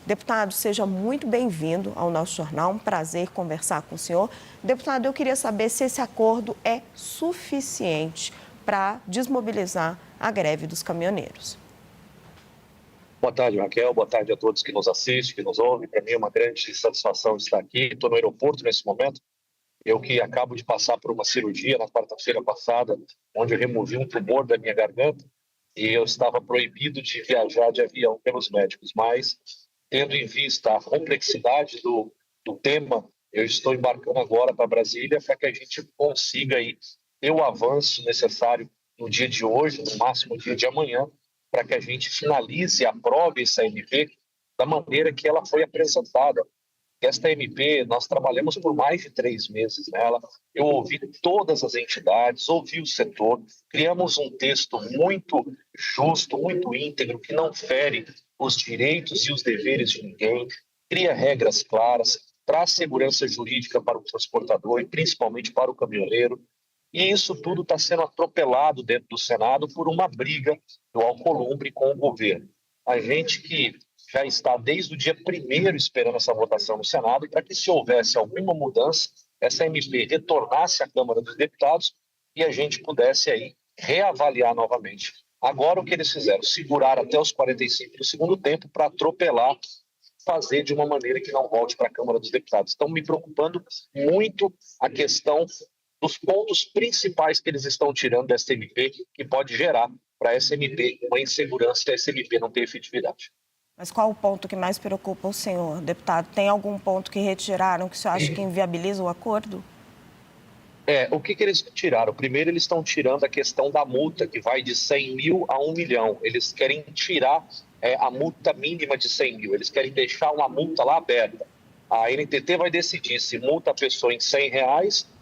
Deputado, seja muito bem-vindo ao nosso jornal, um prazer conversar com o senhor. Deputado, eu queria saber se esse acordo é suficiente para desmobilizar a greve dos caminhoneiros. Boa tarde, Raquel. Boa tarde a todos que nos assistem, que nos ouvem. Para mim é uma grande satisfação estar aqui. Estou no aeroporto nesse momento. Eu que acabo de passar por uma cirurgia na quarta-feira passada, onde eu removi um tumor da minha garganta e eu estava proibido de viajar de avião pelos médicos. Mas, tendo em vista a complexidade do tema, eu estou embarcando agora para Brasília para que a gente consiga aí ter o avanço necessário no dia de hoje, no máximo no dia de amanhã, para que a gente finalize e aprove essa MP da maneira que ela foi apresentada. Esta MP, nós trabalhamos por mais de 3 meses nela, eu ouvi todas as entidades, ouvi o setor, criamos um texto muito justo, muito íntegro, que não fere os direitos e os deveres de ninguém, cria regras claras, traz segurança jurídica para o transportador e principalmente para o caminhoneiro. E isso tudo está sendo atropelado dentro do Senado por uma briga do Alcolumbre com o governo. A gente que já está desde o dia 1º esperando essa votação no Senado para que, se houvesse alguma mudança, essa MP retornasse à Câmara dos Deputados e a gente pudesse aí reavaliar novamente. Agora o que eles fizeram? Segurar até os 45 do segundo tempo para atropelar, fazer de uma maneira que não volte para a Câmara dos Deputados. Estão me preocupando muito a questão dos pontos principais que eles estão tirando dessa MP, que pode gerar para essa MP uma insegurança e essa MP não ter efetividade. Mas qual o ponto que mais preocupa o senhor, deputado? Tem algum ponto que retiraram que o senhor acha que inviabiliza o acordo? O que eles tiraram? Primeiro, eles estão tirando a questão da multa, que vai de 100 mil a 1 milhão. Eles querem tirar a multa mínima de 100 mil. Eles querem deixar uma multa lá aberta. A NTT vai decidir se multa a pessoa em R$ 100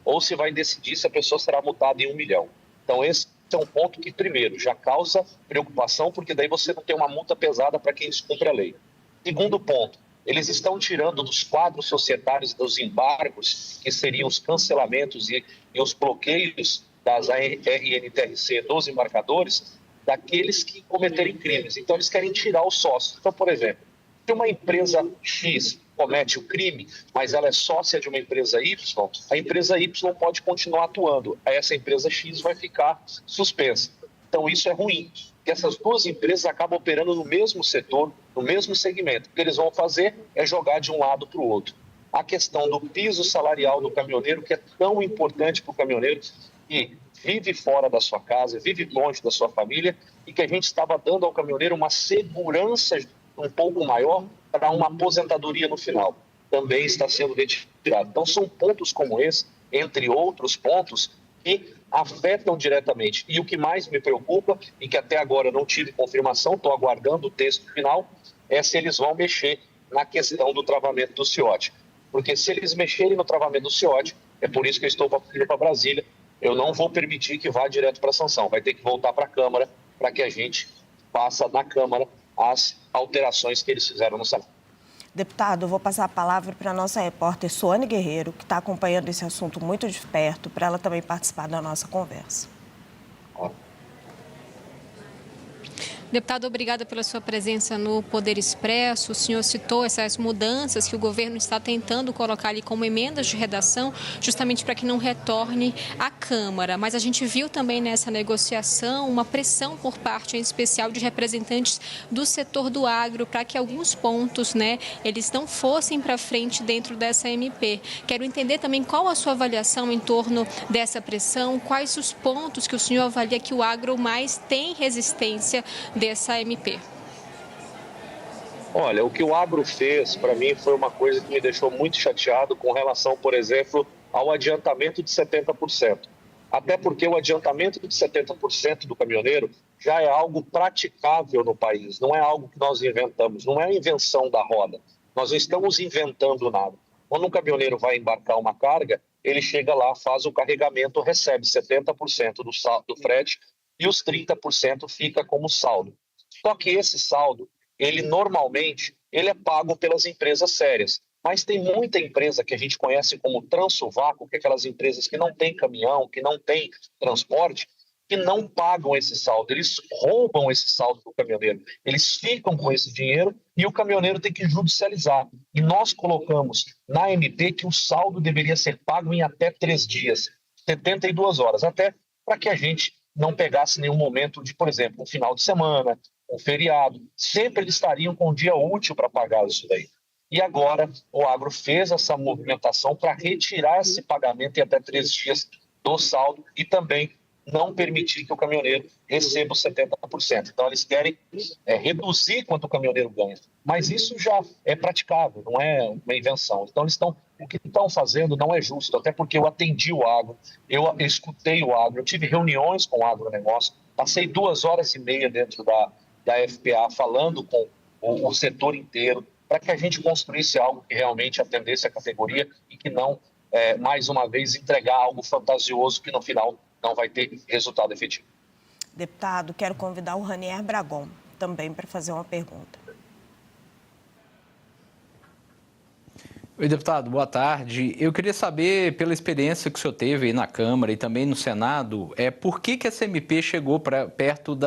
ou se vai decidir se a pessoa será multada em 1 milhão. Então, esse é um ponto que, primeiro, já causa preocupação, porque daí você não tem uma multa pesada para quem descumpre a lei. Segundo ponto, eles estão tirando dos quadros societários dos embargos, que seriam os cancelamentos e os bloqueios das RNTRC dos embarcadores, daqueles que cometerem crimes. Então, eles querem tirar os sócios. Então, por exemplo, se uma empresa X comete o crime, mas ela é sócia de uma empresa Y, a empresa Y pode continuar atuando. Essa empresa X vai ficar suspensa. Então, isso é ruim, porque essas duas empresas acabam operando no mesmo setor, no mesmo segmento. O que eles vão fazer é jogar de um lado para o outro. A questão do piso salarial do caminhoneiro, que é tão importante para o caminhoneiro, que vive fora da sua casa, vive longe da sua família, e que a gente estava dando ao caminhoneiro uma segurança um pouco maior para uma aposentadoria no final. Também está sendo retirado. Então, são pontos como esse, entre outros pontos, que afetam diretamente. E o que mais me preocupa, e que até agora eu não tive confirmação, estou aguardando o texto final, é se eles vão mexer na questão do travamento do CIOT. Porque se eles mexerem no travamento do CIOT, é por isso que eu estou indo para Brasília, eu não vou permitir que vá direto para a sanção. Vai ter que voltar para a Câmara para que a gente faça na Câmara as alterações que eles fizeram no Senado. Deputado, eu vou passar a palavra para a nossa repórter Suane Guerreiro, que está acompanhando esse assunto muito de perto, para ela também participar da nossa conversa. Deputado, obrigada pela sua presença no Poder Expresso. O senhor citou essas mudanças que o governo está tentando colocar ali como emendas de redação, justamente para que não retorne à Câmara. Mas a gente viu também nessa negociação uma pressão por parte, em especial, de representantes do setor do agro, para que alguns pontos, eles não fossem para frente dentro dessa MP. Quero entender também qual a sua avaliação em torno dessa pressão, quais os pontos que o senhor avalia que o agro mais tem resistência dessa MP. Olha, o que o agro fez, para mim, foi uma coisa que me deixou muito chateado com relação, por exemplo, ao adiantamento de 70%. Até porque o adiantamento de 70% do caminhoneiro já é algo praticável no país, não é algo que nós inventamos, não é a invenção da roda. Nós não estamos inventando nada. Quando um caminhoneiro vai embarcar uma carga, ele chega lá, faz o carregamento, recebe 70% do frete e os 30% fica como saldo. Só que esse saldo, ele normalmente é pago pelas empresas sérias. Mas tem muita empresa que a gente conhece como Transuvaco, que é aquelas empresas que não têm caminhão, que não têm transporte, que não pagam esse saldo, eles roubam esse saldo do caminhoneiro, eles ficam com esse dinheiro e o caminhoneiro tem que judicializar. E nós colocamos na MP que o saldo deveria ser pago em até 3 dias, 72 horas, até para que a gente não pegasse nenhum momento de, por exemplo, um final de semana, um feriado, sempre eles estariam com um dia útil para pagar isso daí. E agora o agro fez essa movimentação para retirar esse pagamento em até 3 dias do saldo e também não permitir que o caminhoneiro receba os 70%. Então, eles querem reduzir quanto o caminhoneiro ganha. Mas isso já é praticável, não é uma invenção. Então, o que estão fazendo não é justo, até porque eu atendi o agro, eu escutei o agro, eu tive reuniões com o agronegócio, passei 2h30 dentro da FPA falando com o setor inteiro para que a gente construísse algo que realmente atendesse a categoria e que não, mais uma vez, entregar algo fantasioso que no final não vai ter resultado efetivo. Deputado, quero convidar o Ranier Bragon também para fazer uma pergunta. Oi, deputado, boa tarde. Eu queria saber, pela experiência que o senhor teve aí na Câmara e também no Senado, por que essa MP chegou perto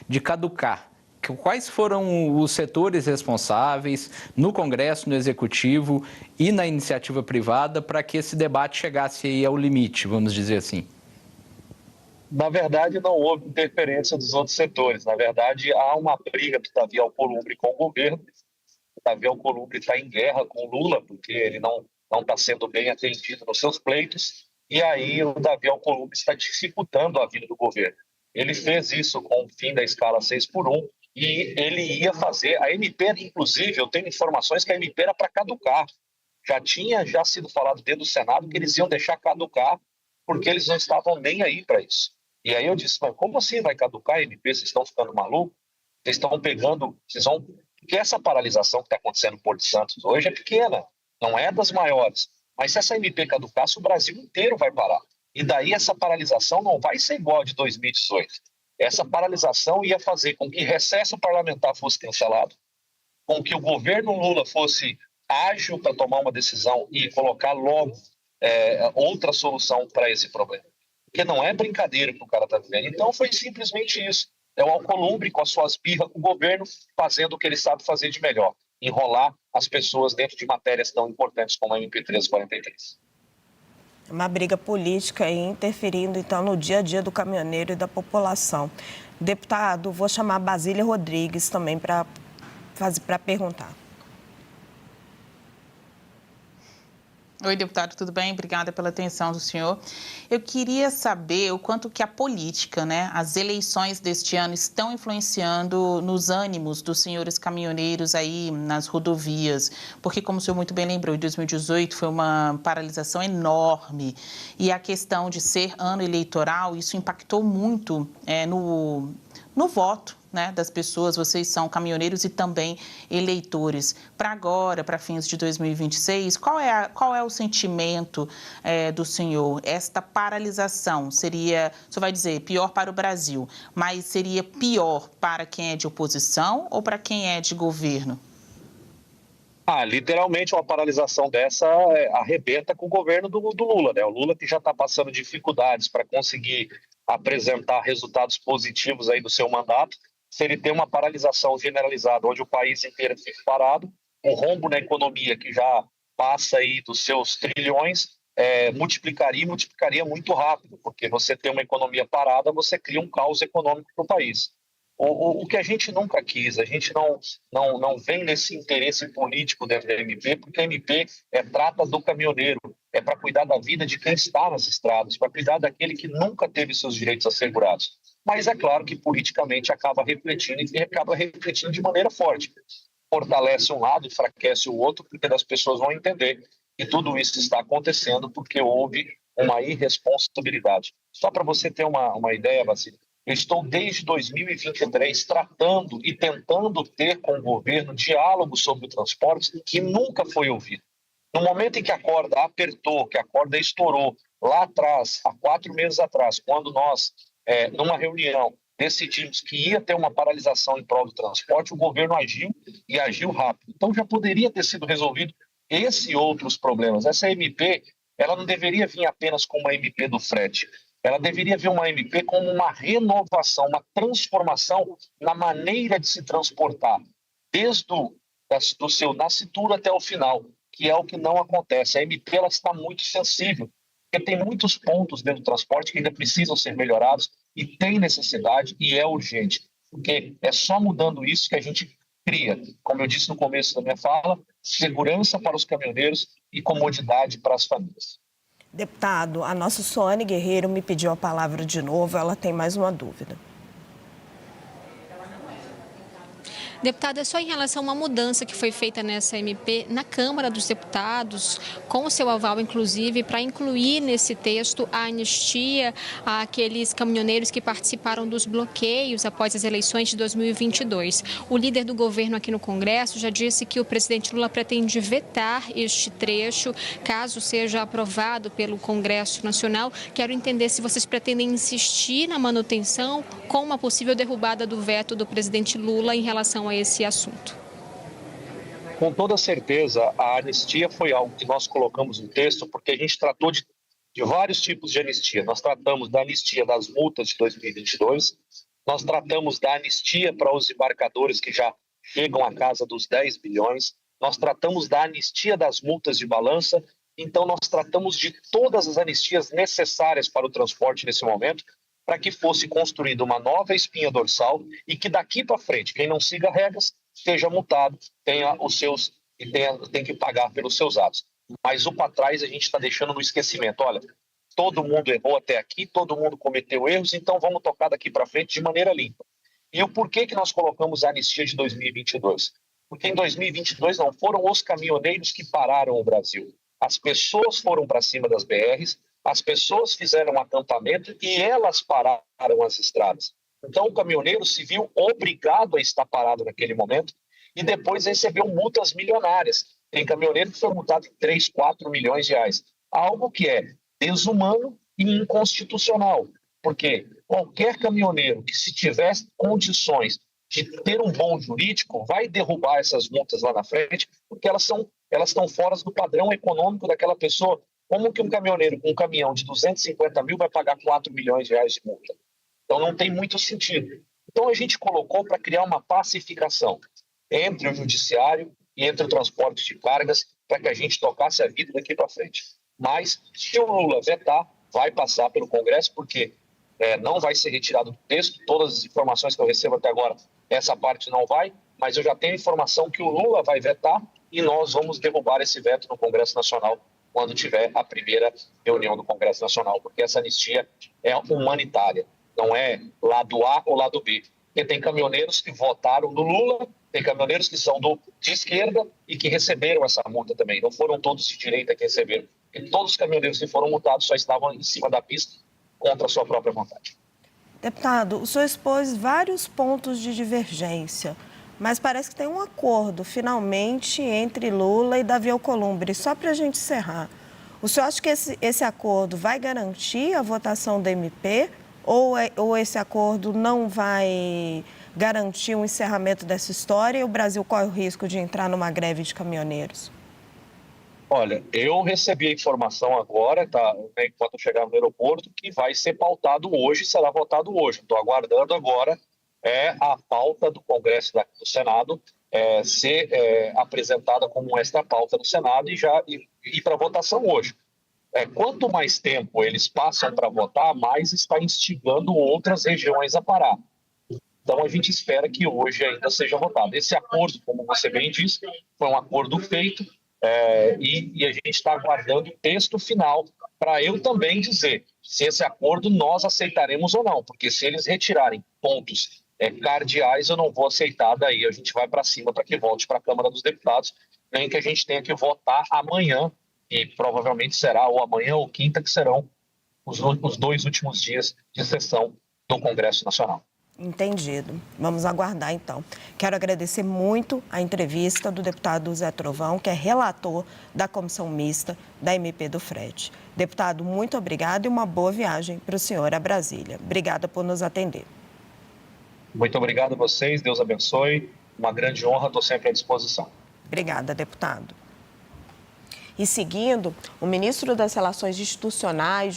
de caducar? Quais foram os setores responsáveis no Congresso, no Executivo e na iniciativa privada para que esse debate chegasse aí ao limite, vamos dizer assim? Na verdade, não houve interferência dos outros setores. Na verdade, há uma briga do Davi Alcolumbre com o governo. O Davi Alcolumbre está em guerra com o Lula, porque ele não está sendo bem atendido nos seus pleitos. E aí o Davi Alcolumbre está dificultando a vida do governo. Ele fez isso com o fim da escala 6x1 e ele ia fazer... A MP, inclusive, eu tenho informações que a MP era para caducar. Já tinha sido falado dentro do Senado que eles iam deixar caducar porque eles não estavam nem aí para isso. E aí eu disse, mas como assim vai caducar a MP? Vocês estão ficando malucos? Vocês estão pegando... Porque essa paralisação que está acontecendo no Porto de Santos hoje é pequena, não é das maiores. Mas se essa MP caducasse, o Brasil inteiro vai parar. E daí essa paralisação não vai ser igual a de 2018. Essa paralisação ia fazer com que recesso parlamentar fosse cancelado, com que o governo Lula fosse ágil para tomar uma decisão e colocar logo outra solução para esse problema. Porque não é brincadeira que o cara está vivendo. Então foi simplesmente isso. É o Alcolumbre com as suas birras com o governo fazendo o que ele sabe fazer de melhor. Enrolar as pessoas dentro de matérias tão importantes como a MP 1343. Uma briga política e interferindo, então, no dia a dia do caminhoneiro e da população. Deputado, vou chamar a Basília Rodrigues também para perguntar. Oi, deputado, tudo bem? Obrigada pela atenção do senhor. Eu queria saber o quanto que a política, as eleições deste ano estão influenciando nos ânimos dos senhores caminhoneiros aí nas rodovias, porque, como o senhor muito bem lembrou, em 2018 foi uma paralisação enorme e a questão de ser ano eleitoral, isso impactou muito no voto, das pessoas. Vocês são caminhoneiros e também eleitores. Para agora, para fins de 2026, qual é o sentimento do senhor? Esta paralisação seria, o senhor vai dizer, pior para o Brasil, mas seria pior para quem é de oposição ou para quem é de governo? Literalmente uma paralisação dessa arrebenta com o governo do Lula, O Lula que já está passando dificuldades para conseguir apresentar resultados positivos aí do seu mandato. Se ele tem uma paralisação generalizada, onde o país inteiro fica parado, o rombo na economia que já passa aí dos seus trilhões, multiplicaria muito rápido, porque você tem uma economia parada, você cria um caos econômico para o país. O que a gente nunca quis, a gente não vem nesse interesse político dentro da MP, porque a MP trata do caminhoneiro, para cuidar da vida de quem está nas estradas, para cuidar daquele que nunca teve seus direitos assegurados. Mas é claro que politicamente acaba refletindo e acaba refletindo de maneira forte. Fortalece um lado, enfraquece o outro, porque as pessoas vão entender que tudo isso está acontecendo porque houve uma irresponsabilidade. Só para você ter uma ideia, Basílio, eu estou desde 2023 tratando e tentando ter com o governo diálogo sobre o transporte que nunca foi ouvido. No momento em que a corda apertou, que a corda estourou, lá atrás, há 4 meses atrás, quando nós, numa reunião, decidimos que ia ter uma paralisação em prol do transporte, o governo agiu e agiu rápido. Então já poderia ter sido resolvido esse e outros problemas. Essa MP, ela não deveria vir apenas como uma MP do frete. ela deveria ver uma MP como uma renovação, uma transformação na maneira de se transportar, desde do seu nascituro até o final, que é o que não acontece. A MP ela está muito sensível, porque tem muitos pontos dentro do transporte que ainda precisam ser melhorados e tem necessidade e é urgente, porque é só mudando isso que a gente cria, como eu disse no começo da minha fala, segurança para os caminhoneiros e comodidade para as famílias. Deputado, a nossa Soane Guerreiro me pediu a palavra de novo, ela tem mais uma dúvida. Deputada, é só em relação a uma mudança que foi feita nessa MP na Câmara dos Deputados, com o seu aval, inclusive, para incluir nesse texto a anistia àqueles caminhoneiros que participaram dos bloqueios após as eleições de 2022. O líder do governo aqui no Congresso já disse que o presidente Lula pretende vetar este trecho, caso seja aprovado pelo Congresso Nacional. Quero entender se vocês pretendem insistir na manutenção com uma possível derrubada do veto do presidente Lula em relação a esse assunto. Com toda certeza, a anistia foi algo que nós colocamos no texto porque a gente tratou de vários tipos de anistia. Nós tratamos da anistia das multas de 2022, nós tratamos da anistia para os embarcadores que já chegam à casa dos 10 bilhões, nós tratamos da anistia das multas de balança, então nós tratamos de todas as anistias necessárias para o transporte nesse momento, para que fosse construída uma nova espinha dorsal e que daqui para frente, quem não siga regras, seja multado, tenha tem que pagar pelos seus atos. Mas o para trás a gente está deixando no esquecimento. Olha, todo mundo errou até aqui, todo mundo cometeu erros, então vamos tocar daqui para frente de maneira limpa. E o porquê que nós colocamos a anistia de 2022? Porque em 2022 não foram os caminhoneiros que pararam o Brasil. As pessoas foram para cima das BRs, as pessoas fizeram um acampamento e elas pararam as estradas. Então, o caminhoneiro se viu obrigado a estar parado naquele momento e depois recebeu multas milionárias. Tem caminhoneiro que foi multado em 3, 4 milhões de reais. Algo que é desumano e inconstitucional. Porque qualquer caminhoneiro que, se tiver condições de ter um bom jurídico, vai derrubar essas multas lá na frente, porque elas estão fora do padrão econômico daquela pessoa. Como que um caminhoneiro com um caminhão de 250 mil vai pagar 4 milhões de reais de multa? Então não tem muito sentido. Então a gente colocou para criar uma pacificação entre o judiciário e entre o transporte de cargas para que a gente tocasse a vida daqui para frente. Mas se o Lula vetar, vai passar pelo Congresso, porque não vai ser retirado do texto. Todas as informações que eu recebo até agora, essa parte não vai, mas eu já tenho informação que o Lula vai vetar e nós vamos derrubar esse veto no Congresso Nacional quando tiver a primeira reunião do Congresso Nacional, porque essa anistia é humanitária, não é lado A ou lado B. Porque tem caminhoneiros que votaram no Lula, tem caminhoneiros que são de esquerda e que receberam essa multa também. Não foram todos de direita que receberam. E todos os caminhoneiros que foram multados só estavam em cima da pista contra a sua própria vontade. Deputado, o senhor expôs vários pontos de divergência, mas parece que tem um acordo, finalmente, entre Lula e Davi Alcolumbre. Só para a gente encerrar, o senhor acha que esse acordo vai garantir a votação da MP ou esse acordo não vai garantir um encerramento dessa história e o Brasil corre o risco de entrar numa greve de caminhoneiros? Olha, eu recebi a informação agora, enquanto eu chegar no aeroporto, que vai ser pautado hoje, será votado hoje. Estou aguardando agora a pauta do Congresso do Senado ser apresentada como esta pauta no Senado e já ir para votação hoje. Quanto mais tempo eles passam para votar, mais está instigando outras regiões a parar. Então, a gente espera que hoje ainda seja votado. Esse acordo, como você bem disse, foi um acordo feito e a gente está aguardando o texto final para eu também dizer se esse acordo nós aceitaremos ou não, porque se eles retirarem pontos cardeais, eu não vou aceitar, daí a gente vai para cima para que volte para a Câmara dos Deputados, nem que a gente tenha que votar amanhã, e provavelmente será ou amanhã ou quinta, que serão os 2 últimos dias de sessão do Congresso Nacional. Entendido. Vamos aguardar, então. Quero agradecer muito a entrevista do deputado Zé Trovão, que é relator da Comissão Mista da MP do Frete. Deputado, muito obrigado e uma boa viagem para o senhor a Brasília. Obrigada por nos atender. Muito obrigado a vocês, Deus abençoe. Uma grande honra, estou sempre à disposição. Obrigada, deputado. E seguindo, o ministro das Relações Institucionais,